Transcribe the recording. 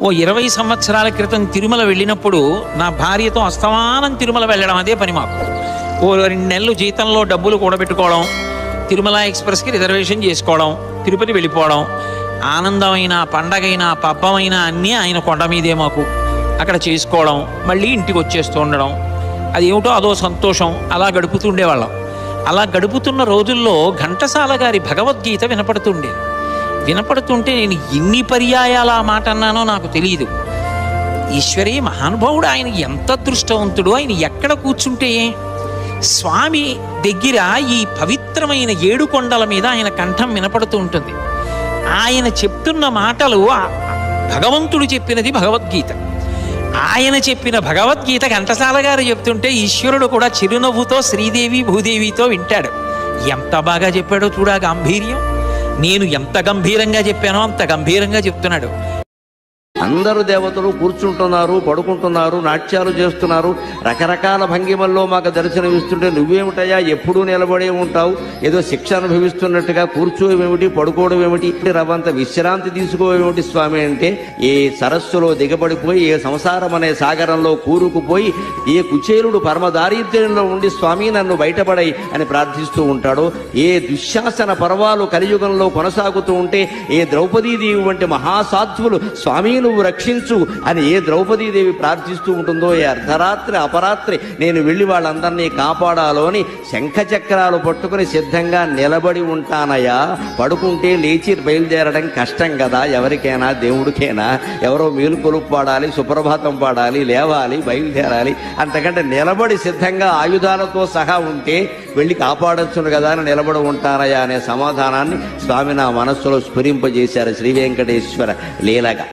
ఓ 20 సంవత్సరాల క్రితం తిరుమల వెళ్ళినప్పుడు నా భార్యతో అస్తమానం తిరుమల వెళ్ళడం అదే పని మాకు. ఓ 2 నెలలు జీతంలో డబ్బులు కూడబెట్టుకోవడం, తిరుమల ఎక్స్ప్రెస్కి రిజర్వేషన్ చేసుకోవడం, తిరుపతి వెళ్ళిపోవడం, ఆనందమైన పండగైనా పబ్బమైనా అన్నీ ఆయన కొండ మీదే మాకు అక్కడ చేసుకోవడం, మళ్ళీ ఇంటికి వచ్చేస్తూ ఉండడం, అది ఏమిటో అదో సంతోషం. అలా గడుపుతుండేవాళ్ళం. అలా గడుపుతున్న రోజుల్లో ఘంటసాల గారి భగవద్గీత వినపడుతుంటే నేను ఎన్ని పర్యాయాలు ఆ మాట అన్నానో నాకు తెలియదు. ఈశ్వరే మహానుభావుడు, ఆయన ఎంత అదృష్టవంతుడు, ఆయన ఎక్కడ కూర్చుంటే స్వామి దగ్గర ఈ పవిత్రమైన 7 కొండల మీద ఆయన కంఠం వినపడుతూ ఉంటుంది. ఆయన చెప్తున్న మాటలు భగవంతుడు చెప్పినది భగవద్గీత. ఆయన చెప్పిన భగవద్గీత ఘంటసాల గారు చెప్తుంటే ఈశ్వరుడు కూడా చిరునవ్వుతో శ్రీదేవి భూదేవితో వింటాడు. ఎంత బాగా చెప్పాడో చూడా గాంభీర్యం. నేను ఎంత గంభీరంగా చెప్పానో అంత గంభీరంగా చెప్తున్నాడు. అందరూ దేవతలు కూర్చుంటున్నారు, పడుకుంటున్నారు, నాట్యాలు చేస్తున్నారు, రకరకాల భంగిమల్లో మాకు దర్శనమిస్తుంటే నువ్వేమిటయా ఎప్పుడూ నిలబడే ఉంటావు, ఏదో శిక్ష అనుభవిస్తున్నట్టుగా కూర్చోవేమిటి, పడుకోవడం ఏమిటి, రవంత విశ్రాంతి తీసుకోవేమిటి స్వామి అంటే, ఏ సరస్సులో దిగబడిపోయి ఏ సంసారం అనే సాగరంలో కూరుకుపోయి ఏ కుచేలుడు పరమ దారిద్ర్యంలో ఉండి స్వామి నన్ను బయటపడై అని ప్రార్థిస్తూ ఉంటాడో, ఏ దుశ్శాసన పర్వాలు కలియుగంలో కొనసాగుతూ ఉంటే ఏ ద్రౌపదీదేవి వంటి మహాసాధ్వులు స్వామి నువ్వు రక్షించు అని ఏ ద్రౌపదీదేవి ప్రార్థిస్తూ ఉంటుందో, ఏ అర్ధరాత్రి అపరాత్రి నేను వెళ్ళి వాళ్ళందరినీ కాపాడాలో అని శంఖచక్రాలు పట్టుకుని సిద్ధంగా నిలబడి ఉంటానయ్యా. పడుకుంటే లేచి బయలుదేరడం కష్టం కదా, ఎవరికైనా దేవుడికైనా. ఎవరో మేలుకొలుపు పాడాలి, సుప్రభాతం పాడాలి, లేవాలి, బయలుదేరాలి. అంతకంటే నిలబడి సిద్ధంగా ఆయుధాలతో సహా ఉంటే వెళ్ళి కాపాడొచ్చును కదా అని నిలబడి ఉంటానయ్యా అనే సమాధానాన్ని స్వామి నా మనస్సులో స్ఫురింపజేశారు శ్రీ వెంకటేశ్వర లీలగా.